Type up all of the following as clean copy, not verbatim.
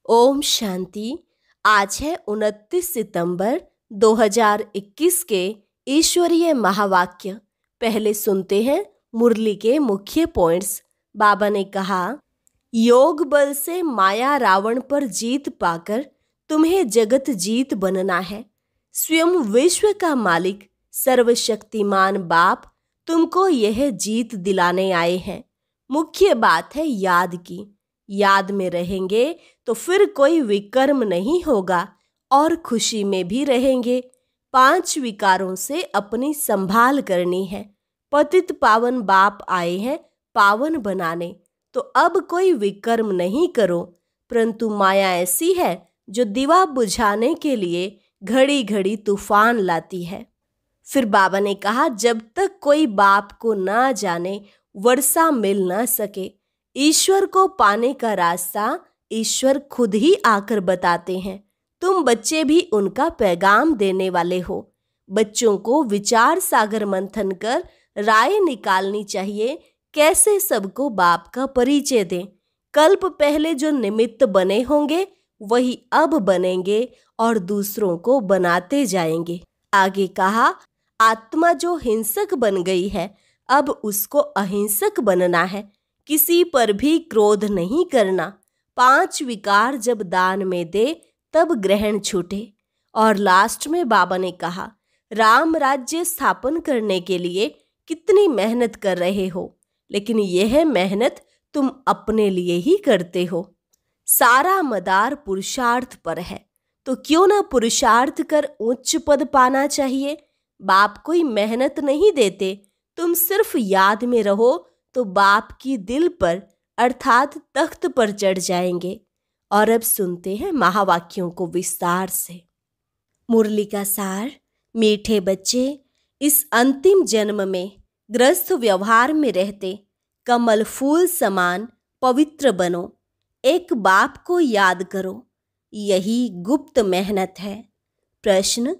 ओम शांति। आज है 29 सितंबर 2021 के ईश्वरीय महावाक्य। पहले सुनते हैं मुरली के मुख्य पॉइंट्स। बाबा ने कहा, योग बल से माया रावण पर जीत पाकर तुम्हें जगत जीत बनना है। स्वयं विश्व का मालिक सर्वशक्तिमान बाप तुमको यह जीत दिलाने आए हैं। मुख्य बात है याद की। याद में रहेंगे तो फिर कोई विकर्म नहीं होगा और खुशी में भी रहेंगे। 5 विकारों से अपनी संभाल करनी है। पतित पावन बाप आए हैं पावन बनाने, तो अब कोई विकर्म नहीं करो। परंतु माया ऐसी है जो दिवा बुझाने के लिए घड़ी घड़ी तूफान लाती है। फिर बाबा ने कहा, जब तक कोई बाप को ना जाने वर्षा मिल ना सके। ईश्वर को पाने का रास्ता ईश्वर खुद ही आकर बताते हैं। तुम बच्चे भी उनका पैगाम देने वाले हो। बच्चों को विचार सागर मंथन कर राय निकालनी चाहिए, कैसे सबको बाप का परिचय दें। कल्प पहले जो निमित्त बने होंगे वही अब बनेंगे और दूसरों को बनाते जाएंगे। आगे कहा, आत्मा जो हिंसक बन गई है अब उसको अहिंसक बनना है। किसी पर भी क्रोध नहीं करना। 5 विकार जब दान में दे तब ग्रहण छूटे। और लास्ट में बाबा ने कहा, राम राज्य स्थापन करने के लिए कितनी मेहनत कर रहे हो, लेकिन यह मेहनत तुम अपने लिए ही करते हो। सारा मदार पुरुषार्थ पर है, तो क्यों ना पुरुषार्थ कर उच्च पद पाना चाहिए। बाप कोई मेहनत नहीं देते, तुम सिर्फ याद में रहो तो बाप की दिल पर अर्थात तख्त पर चढ़ जाएंगे। और अब सुनते हैं महावाक्यों को विस्तार से। मुरली का सार। मीठे बच्चे, इस अंतिम जन्म में ग्रस्त व्यवहार में रहते कमल फूल समान पवित्र बनो। एक बाप को याद करो, यही गुप्त मेहनत है। प्रश्न,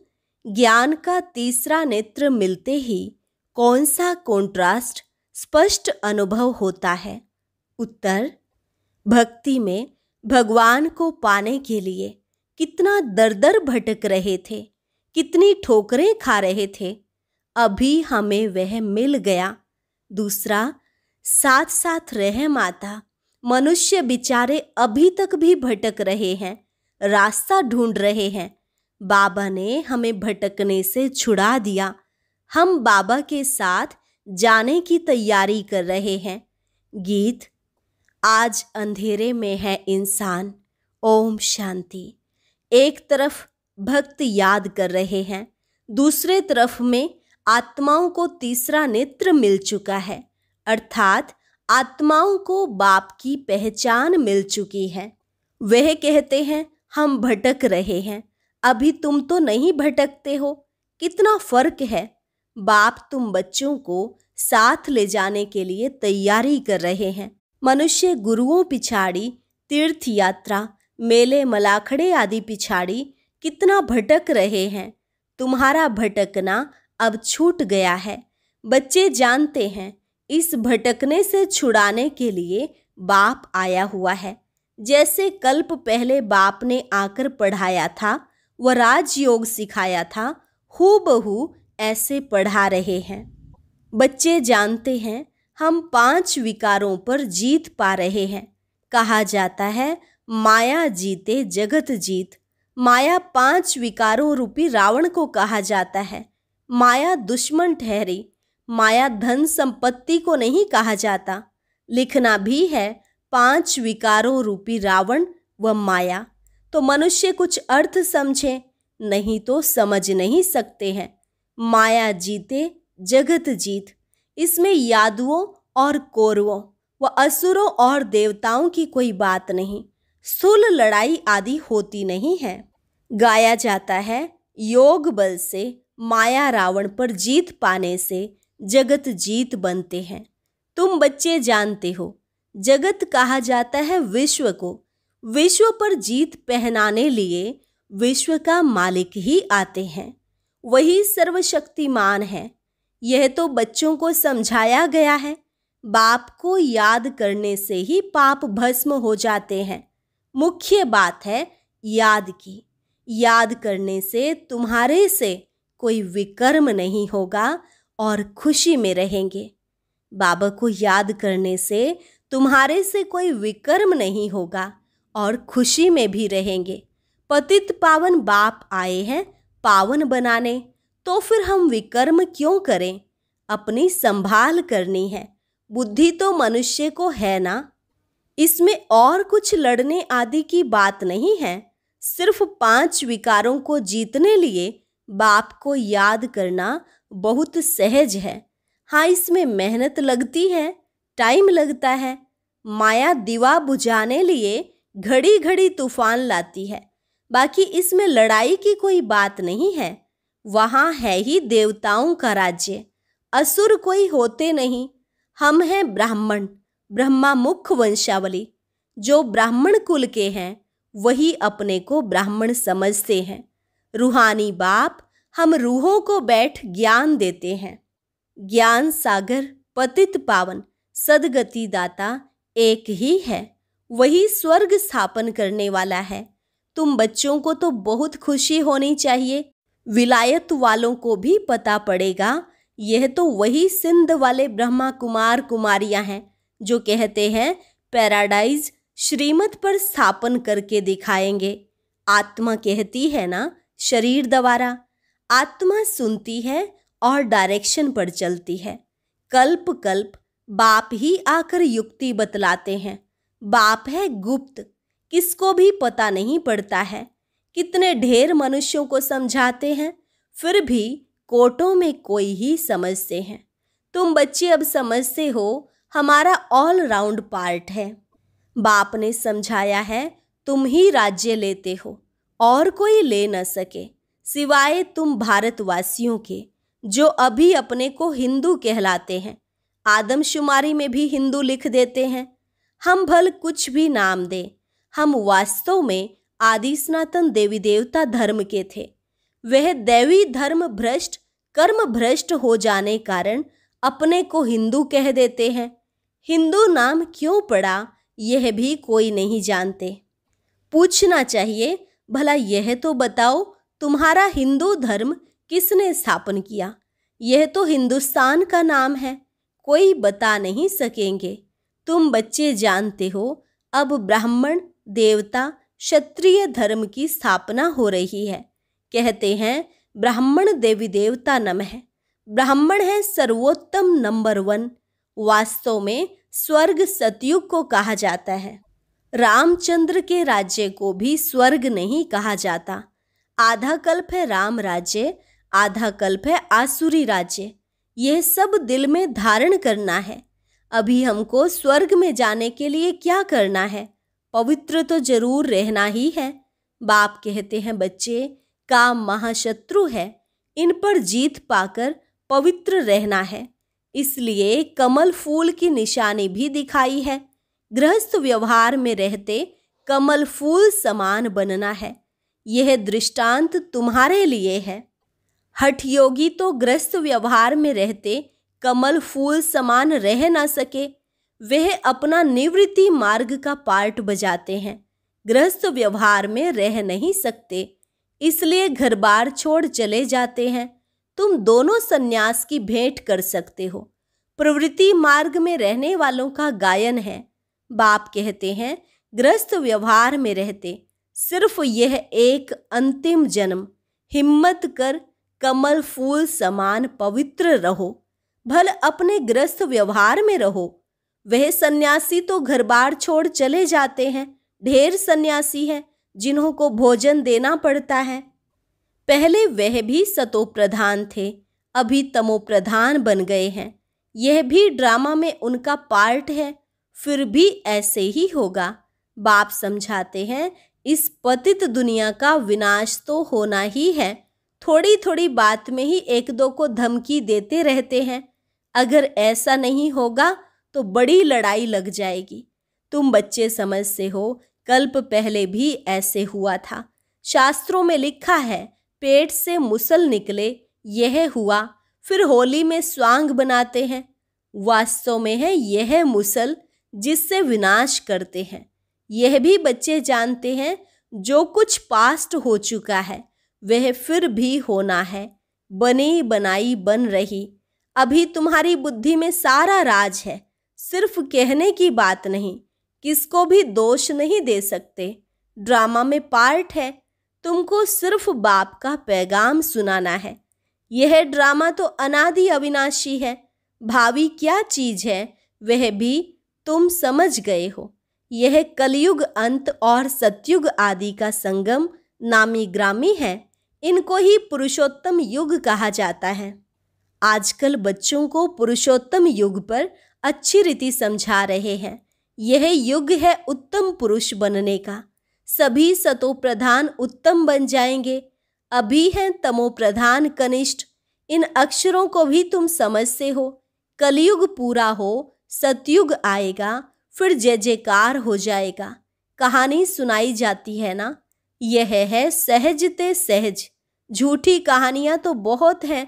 ज्ञान का तीसरा नेत्र मिलते ही कौन सा कॉन्ट्रास्ट स्पष्ट अनुभव होता है? उत्तर, भक्ति में भगवान को पाने के लिए कितना दर दर भटक रहे थे, कितनी ठोकरें खा रहे थे, अभी हमें वह मिल गया। दूसरा, साथ साथ रहम आता। मनुष्य बेचारे अभी तक भी भटक रहे हैं, रास्ता ढूंढ रहे हैं। बाबा ने हमें भटकने से छुड़ा दिया। हम बाबा के साथ जाने की तैयारी कर रहे हैं। गीत, आज अंधेरे में है इंसान। ओम शांति। एक तरफ भक्त याद कर रहे हैं, दूसरे तरफ में आत्माओं को तीसरा नेत्र मिल चुका है, अर्थात आत्माओं को बाप की पहचान मिल चुकी है। वह कहते हैं, हम भटक रहे हैं, अभी तुम तो नहीं भटकते हो। कितना फर्क है। बाप तुम बच्चों को साथ ले जाने के लिए तैयारी कर रहे हैं। मनुष्य गुरुओं पिछाड़ी, तीर्थ यात्रा, मेले मलाखड़े आदि पिछाड़ी कितना भटक रहे हैं। तुम्हारा भटकना अब छूट गया है। बच्चे जानते हैं, इस भटकने से छुड़ाने के लिए बाप आया हुआ है। जैसे कल्प पहले बाप ने आकर पढ़ाया था, वह राजयोग सिखाया था, हूबहू ऐसे पढ़ा रहे हैं। बच्चे जानते हैं, हम 5 विकारों पर जीत पा रहे हैं। कहा जाता है, माया जीते जगत जीत। माया 5 विकारों रूपी रावण को कहा जाता है। माया दुश्मन ठहरी। माया धन संपत्ति को नहीं कहा जाता। लिखना भी है 5 विकारों रूपी रावण व माया। तो मनुष्य कुछ अर्थ समझे, नहीं तो समझ नहीं सकते हैं। माया जीते जगत जीत। इसमें यादवों और कौरवों व असुरों और देवताओं की कोई बात नहीं। स्थूल लड़ाई आदि होती नहीं है। गाया जाता है, योग बल से माया रावण पर जीत पाने से जगत जीत बनते हैं। तुम बच्चे जानते हो, जगत कहा जाता है विश्व को। विश्व पर जीत पहनाने लिए विश्व का मालिक ही आते हैं, वही सर्वशक्तिमान है। यह तो बच्चों को समझाया गया है। बाप को याद करने से ही पाप भस्म हो जाते हैं। मुख्य बात है याद की। याद करने से तुम्हारे से कोई विकर्म नहीं होगा और खुशी में रहेंगे। बाबा को याद करने से तुम्हारे से कोई विकर्म नहीं होगा और खुशी में भी रहेंगे। पतित पावन बाप आए हैं पावन बनाने, तो फिर हम विकर्म क्यों करें? अपनी संभाल करनी है। बुद्धि तो मनुष्य को है ना, इसमें और कुछ लड़ने आदि की बात नहीं है। सिर्फ 5 विकारों को जीतने लिए बाप को याद करना बहुत सहज है। हाँ, इसमें मेहनत लगती है, टाइम लगता है। माया दीवा बुझाने लिए घड़ी घड़ी तूफान लाती है। बाकी इसमें लड़ाई की कोई बात नहीं है। वहाँ है ही देवताओं का राज्य, असुर कोई होते नहीं। हम हैं ब्राह्मण, ब्रह्मा मुख वंशावली। जो ब्राह्मण कुल के हैं वही अपने को ब्राह्मण समझते हैं। रूहानी बाप हम रूहों को बैठ ज्ञान देते हैं। ज्ञान सागर पतित पावन सदगति दाता एक ही है, वही स्वर्ग स्थापन करने वाला है। तुम बच्चों को तो बहुत खुशी होनी चाहिए। विलायत वालों को भी पता पड़ेगा यह तो वही सिंध वाले ब्रह्मा कुमार कुमारियां हैं जो कहते हैं पैराडाइज श्रीमत पर स्थापन करके दिखाएंगे। आत्मा कहती है ना शरीर द्वारा। आत्मा सुनती है और डायरेक्शन पर चलती है। कल्प कल्प बाप ही आकर युक्ति बतलाते हैं। बाप है गुप्त, किसको भी पता नहीं पड़ता है। कितने ढेर मनुष्यों को समझाते हैं, फिर भी कोटों में कोई ही समझते हैं। तुम बच्चे अब समझते हो हमारा ऑल राउंड पार्ट है। बाप ने समझाया है तुम ही राज्य लेते हो और कोई ले न सके सिवाय तुम भारतवासियों के, जो अभी अपने को हिंदू कहलाते हैं। आदमशुमारी में भी हिंदू लिख देते हैं। हम भल कुछ भी नाम दें, हम वास्तव में आदि सनातन देवी देवता धर्म के थे। वह दैवी धर्म भ्रष्ट कर्म भ्रष्ट हो जाने कारण अपने को हिंदू कह देते हैं। हिंदू नाम क्यों पड़ा यह भी कोई नहीं जानते। पूछना चाहिए भला यह तो बताओ तुम्हारा हिंदू धर्म किसने स्थापन किया? यह तो हिंदुस्तान का नाम है, कोई बता नहीं सकेंगे। तुम बच्चे जानते हो अब ब्राह्मण देवता क्षत्रिय धर्म की स्थापना हो रही है। कहते हैं ब्राह्मण देवी देवता नमः। ब्राह्मण है सर्वोत्तम नंबर 1। वास्तव में स्वर्ग सतयुग को कहा जाता है। रामचंद्र के राज्य को भी स्वर्ग नहीं कहा जाता। आधा कल्प है राम राज्य, आधा कल्प है आसुरी राज्य। यह सब दिल में धारण करना है। अभी हमको स्वर्ग में जाने के लिए क्या करना है? पवित्र तो जरूर रहना ही है। बाप कहते हैं बच्चे काम महाशत्रु है, इन पर जीत पाकर पवित्र रहना है। इसलिए कमल फूल की निशानी भी दिखाई है। गृहस्थ व्यवहार में रहते कमल फूल समान बनना है। यह दृष्टांत तुम्हारे लिए है। हठ योगी तो गृहस्थ व्यवहार में रहते कमल फूल समान रह ना सके। वह अपना निवृत्ति मार्ग का पार्ट बजाते हैं, गृहस्थ व्यवहार में रह नहीं सकते, इसलिए घर बार छोड़ चले जाते हैं। तुम दोनों सन्यास की भेंट कर सकते हो। प्रवृत्ति मार्ग में रहने वालों का गायन है। बाप कहते हैं गृहस्थ व्यवहार में रहते सिर्फ यह एक अंतिम जन्म हिम्मत कर कमल फूल समान पवित्र रहो। भल अपने गृहस्थ व्यवहार में रहो। वह सन्यासी तो घर बार छोड़ चले जाते हैं। ढेर सन्यासी हैं जिन्हों को भोजन देना पड़ता है। पहले वह भी सतो प्रधान थे, अभी तमो प्रधान बन गए हैं। यह भी ड्रामा में उनका पार्ट है, फिर भी ऐसे ही होगा। बाप समझाते हैं इस पतित दुनिया का विनाश तो होना ही है। थोड़ी थोड़ी बात में ही एक दो को धमकी देते रहते हैं। अगर ऐसा नहीं होगा तो बड़ी लड़ाई लग जाएगी। तुम बच्चे समझते हो कल्प पहले भी ऐसे हुआ था। शास्त्रों में लिखा है पेट से मुसल निकले, यह हुआ। फिर होली में स्वांग बनाते हैं। वास्तव में है यह मुसल जिससे विनाश करते हैं। यह भी बच्चे जानते हैं जो कुछ पास्ट हो चुका है वह फिर भी होना है, बनी बनाई बन रही। अभी तुम्हारी बुद्धि में सारा राज है, सिर्फ कहने की बात नहीं, किसको भी दोष नहीं दे सकते। ड्रामा में पार्ट है, तुमको सिर्फ बाप का पैगाम सुनाना है। यह ड्रामा तो अनादि अविनाशी है, भावी क्या चीज है वह भी तुम समझ गए हो। यह कलयुग अंत और सतयुग आदि का संगम नामी ग्रामी है। इनको ही पुरुषोत्तम युग कहा जाता है। आजकल बच्चों को पुरुषोत्तम युग पर अच्छी रीति समझा रहे हैं। यह युग है उत्तम पुरुष बनने का। सभी सतो प्रधान उत्तम बन जाएंगे। अभी हैं तमो प्रधान कनिष्ठ। इन अक्षरों को भी तुम समझते हो। कलयुग पूरा हो, सतयुग आएगा, फिर जय जयकार हो जाएगा। कहानी सुनाई जाती है ना, यह है सहजते सहज। झूठी कहानियां तो बहुत हैं,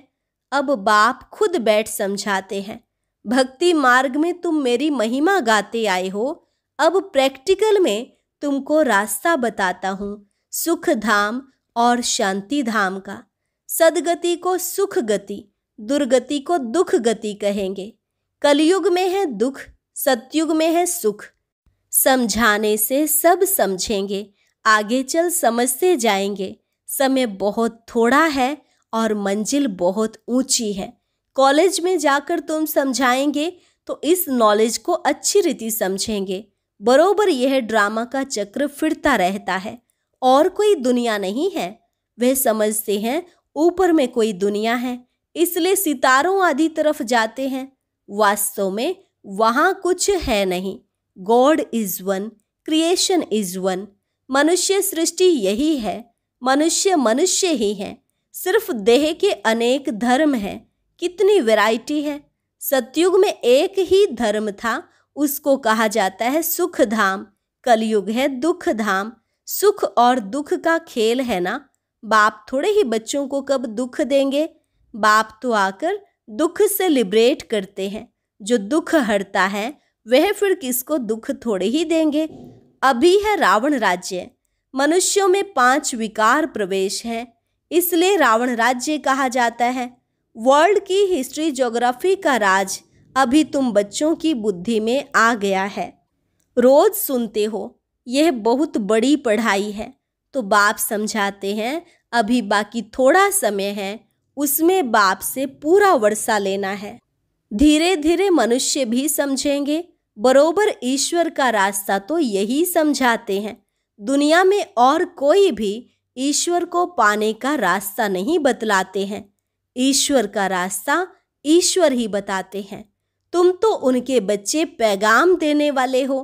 अब बाप खुद बैठ समझाते हैं। भक्ति मार्ग में तुम मेरी महिमा गाते आए हो, अब प्रैक्टिकल में तुमको रास्ता बताता हूँ सुख धाम और शांति धाम का। सदगति को सुख गति, दुर्गति को दुख गति कहेंगे। कलयुग में है दुख, सतयुग में है सुख। समझाने से सब समझेंगे, आगे चल समझते जाएंगे। समय बहुत थोड़ा है और मंजिल बहुत ऊंची है। कॉलेज में जाकर तुम समझाएंगे तो इस नॉलेज को अच्छी रीति समझेंगे। बरोबर यह ड्रामा का चक्र फिरता रहता है, और कोई दुनिया नहीं है। वह समझते हैं ऊपर में कोई दुनिया है, इसलिए सितारों आदि तरफ जाते हैं। वास्तव में वहां कुछ है नहीं। God is one, creation is one. मनुष्य सृष्टि यही है, मनुष्य मनुष्य ही है। सिर्फ देह के अनेक धर्म हैं, कितनी वैरायटी है। सतयुग में एक ही धर्म था, उसको कहा जाता है सुख धाम। कलयुग है दुख धाम। सुख और दुख का खेल है ना। बाप थोड़े ही बच्चों को कब दुख देंगे। बाप तो आकर दुख से लिबरेट करते हैं। जो दुख हरता है वह फिर किसको दुख थोड़े ही देंगे। अभी है रावण राज्य। मनुष्यों में 5 विकार प्रवेश हैं, इसलिए रावण राज्य कहा जाता है। वर्ल्ड की हिस्ट्री ज्योग्राफी का राज अभी तुम बच्चों की बुद्धि में आ गया है। रोज सुनते हो यह बहुत बड़ी पढ़ाई है, तो बाप समझाते हैं अभी बाकी थोड़ा समय है, उसमें बाप से पूरा वर्षा लेना है। धीरे धीरे मनुष्य भी समझेंगे। बरोबर ईश्वर का रास्ता तो यही समझाते हैं। दुनिया में और कोई भी ईश्वर को पाने का रास्ता नहीं बतलाते हैं। ईश्वर का रास्ता ईश्वर ही बताते हैं। तुम तो उनके बच्चे पैगाम देने वाले हो।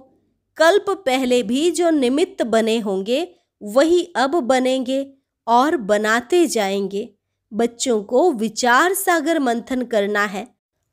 कल्प पहले भी जो निमित्त बने होंगे वही अब बनेंगे और बनाते जाएंगे। बच्चों को विचार सागर मंथन करना है,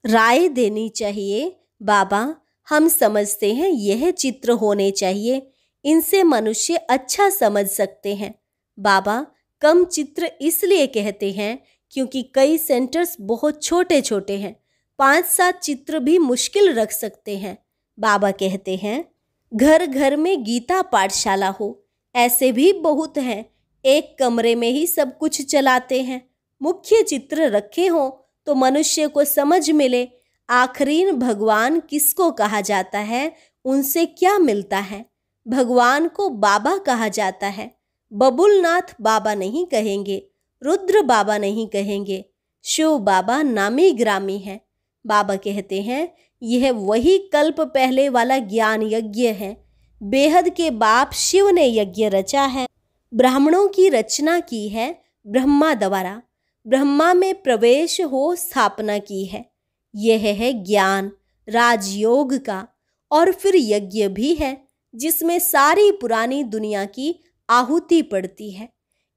राय देनी चाहिए। बाबा हम समझते हैं यह चित्र होने चाहिए, इनसे मनुष्य अच्छा समझ सकते हैं। बाबा कम चित्र इसलिए कहते हैं क्योंकि कई सेंटर्स बहुत छोटे छोटे हैं, 5-7 चित्र भी मुश्किल रख सकते हैं। बाबा कहते हैं घर घर में गीता पाठशाला हो, ऐसे भी बहुत हैं। एक कमरे में ही सब कुछ चलाते हैं। मुख्य चित्र रखे हों तो मनुष्य को समझ मिले आखिरीन भगवान किसको कहा जाता है, उनसे क्या मिलता है। भगवान को बाबा कहा जाता है। बबुलनाथ बाबा नहीं कहेंगे, रुद्र बाबा नहीं कहेंगे, शिव बाबा नामी ग्रामी है। बाबा कहते हैं यह वही कल्प पहले वाला ज्ञान यज्ञ है। बेहद के बाप शिव ने यज्ञ रचा है। ब्राह्मणों की रचना की है ब्रह्मा द्वारा। ब्रह्मा में प्रवेश हो स्थापना की है। यह है ज्ञान राजयोग का। और फिर यज्ञ भी है जिसमें सारी पुरानी दुनिया की आहुति पड़ती है।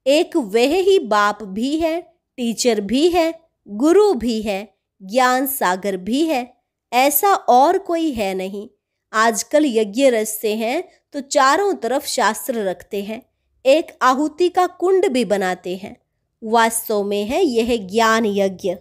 एक वह ही बाप भी है, टीचर भी है, गुरु भी है, ज्ञान सागर भी है। ऐसा और कोई है नहीं। आजकल यज्ञ रचते हैं तो चारों तरफ शास्त्र रखते हैं, एक आहुति का कुंड भी बनाते हैं। वास्तव में है यह ज्ञान यज्ञ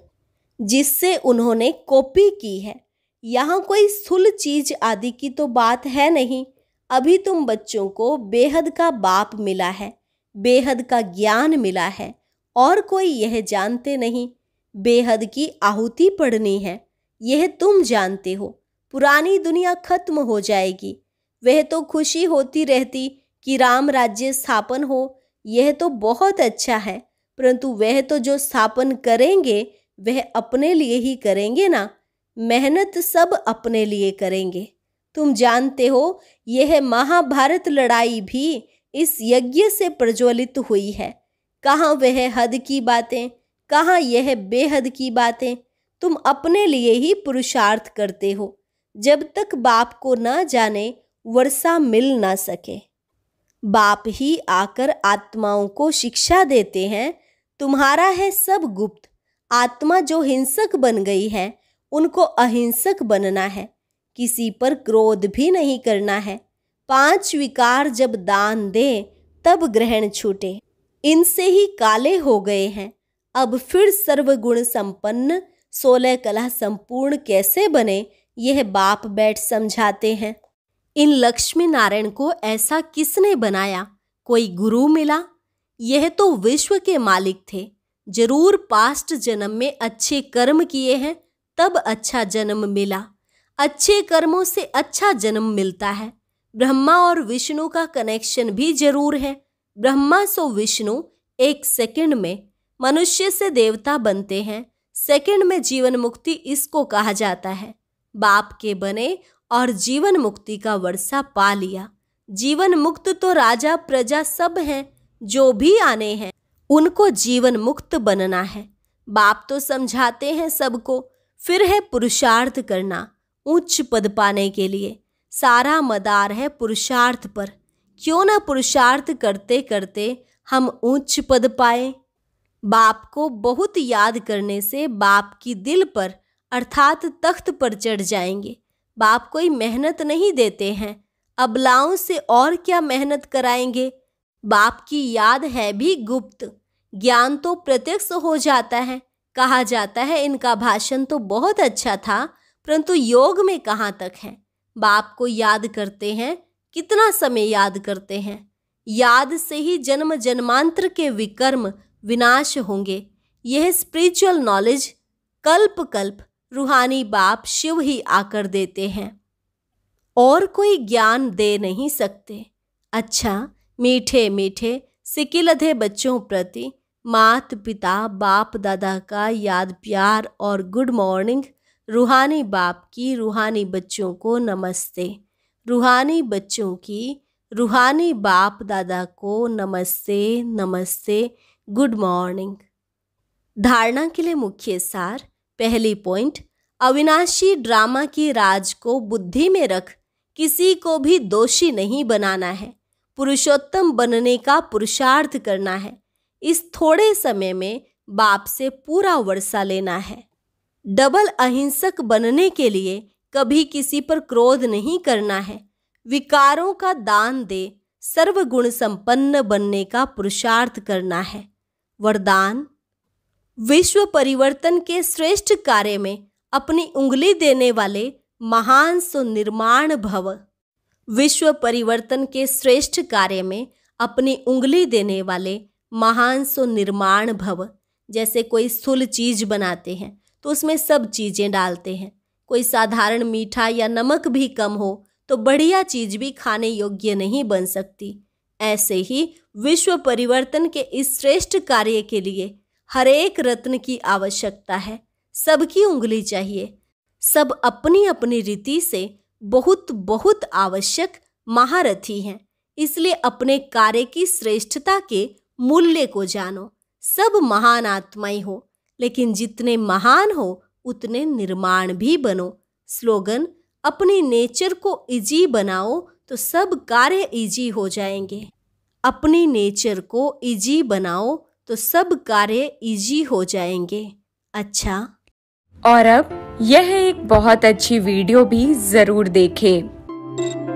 जिससे उन्होंने कॉपी की है। यहाँ कोई स्थूल चीज आदि की तो बात है नहीं। अभी तुम बच्चों को बेहद का बाप मिला है, बेहद का ज्ञान मिला है और कोई यह जानते नहीं। बेहद की आहुति पढ़नी है, यह तुम जानते हो। पुरानी दुनिया खत्म हो जाएगी। वह तो खुशी होती रहती कि राम राज्य स्थापन हो, यह तो बहुत अच्छा है, परंतु वह तो जो स्थापन करेंगे वह अपने लिए ही करेंगे ना। मेहनत सब अपने लिए करेंगे। तुम जानते हो यह महाभारत लड़ाई भी इस यज्ञ से प्रज्वलित हुई है। कहाँ वह हद की बातें, कहाँ यह बेहद की बातें। तुम अपने लिए ही पुरुषार्थ करते हो। जब तक बाप को न जाने वर्षा मिल ना सके। बाप ही आकर आत्माओं को शिक्षा देते हैं। तुम्हारा है सब गुप्त। आत्मा जो हिंसक बन गई है उनको अहिंसक बनना है। किसी पर क्रोध भी नहीं करना है। 5 विकार जब दान दे तब ग्रहण छूटे। इनसे ही काले हो गए हैं। अब फिर सर्वगुण संपन्न 16 कला संपूर्ण कैसे बने, यह बाप बैठ समझाते हैं। इन लक्ष्मी नारायण को ऐसा किसने बनाया? कोई गुरु मिला? यह तो विश्व के मालिक थे। जरूर पास्ट जन्म में अच्छे कर्म किए हैं, तब अच्छा जन्म मिला। अच्छे कर्मों से अच्छा जन्म मिलता है। ब्रह्मा और विष्णु का कनेक्शन भी जरूर है। ब्रह्मा सो विष्णु 1 सेकंड में मनुष्य से देवता बनते हैं। सेकंड में जीवन मुक्ति इसको कहा जाता है। बाप के बने और जीवन मुक्ति का वर्षा पा लिया। जीवन मुक्त तो राजा प्रजा सब हैं, जो भी आने हैं उनको जीवन मुक्त बनना है। बाप तो समझाते हैं सबको। फिर है पुरुषार्थ करना उच्च पद पाने के लिए। सारा मदार है पुरुषार्थ पर। क्यों ना पुरुषार्थ करते करते हम उच्च पद पाए। बाप को बहुत याद करने से बाप की दिल पर अर्थात तख्त पर चढ़ जाएंगे। बाप कोई मेहनत नहीं देते हैं। अबलाओं से और क्या मेहनत कराएंगे। बाप की याद है भी गुप्त। ज्ञान तो प्रत्यक्ष हो जाता है। कहा जाता है इनका भाषण तो बहुत अच्छा था, परंतु योग में कहाँ तक है। बाप को याद करते हैं। कितना समय याद करते हैं। याद से ही जन्म जन्मांतर के विकर्म विनाश होंगे। यह स्पिरिचुअल नॉलेज कल्प कल्प रूहानी बाप शिव ही आकर देते हैं, और कोई ज्ञान दे नहीं सकते। अच्छा, मीठे मीठे सिकिलधे बच्चों प्रति मात पिता बाप दादा का याद प्यार और गुड मॉर्निंग। रूहानी बाप की रूहानी बच्चों को नमस्ते। रूहानी बच्चों की रूहानी बाप दादा को नमस्ते नमस्ते, गुड मॉर्निंग। धारणा के लिए मुख्य सार। पहली पॉइंट, अविनाशी ड्रामा की राज को बुद्धि में रख किसी को भी दोषी नहीं बनाना है। पुरुषोत्तम बनने का पुरुषार्थ करना है। इस थोड़े समय में बाप से पूरा वर्षा लेना है। डबल अहिंसक बनने के लिए कभी किसी पर क्रोध नहीं करना है। विकारों का दान दे सर्वगुण संपन्न बनने का पुरुषार्थ करना है। वरदान, विश्व परिवर्तन के श्रेष्ठ कार्य में अपनी उंगली देने वाले महान सुनिर्माण भव। विश्व परिवर्तन के श्रेष्ठ कार्य में अपनी उंगली देने वाले महान सुनिर्माण भव। जैसे कोई स्थूल चीज बनाते हैं तो उसमें सब चीजें डालते हैं। कोई साधारण मीठा या नमक भी कम हो तो बढ़िया चीज भी खाने योग्य नहीं बन सकती। ऐसे ही विश्व परिवर्तन के इस श्रेष्ठ कार्य के लिए हर एक रत्न की आवश्यकता है। सबकी उंगली चाहिए। सब अपनी अपनी रीति से बहुत बहुत आवश्यक महारथी हैं। इसलिए अपने कार्य की श्रेष्ठता के मूल्य को जानो। सब महान आत्माएं हो, लेकिन जितने महान हो उतने निर्माण भी बनो। स्लोगन, अपनी नेचर को इजी बनाओ तो सब कार्य इजी हो जाएंगे। अपनी नेचर को इजी बनाओ तो सब कार्य इजी हो जाएंगे। अच्छा, और अब यह एक बहुत अच्छी वीडियो भी जरूर देखें।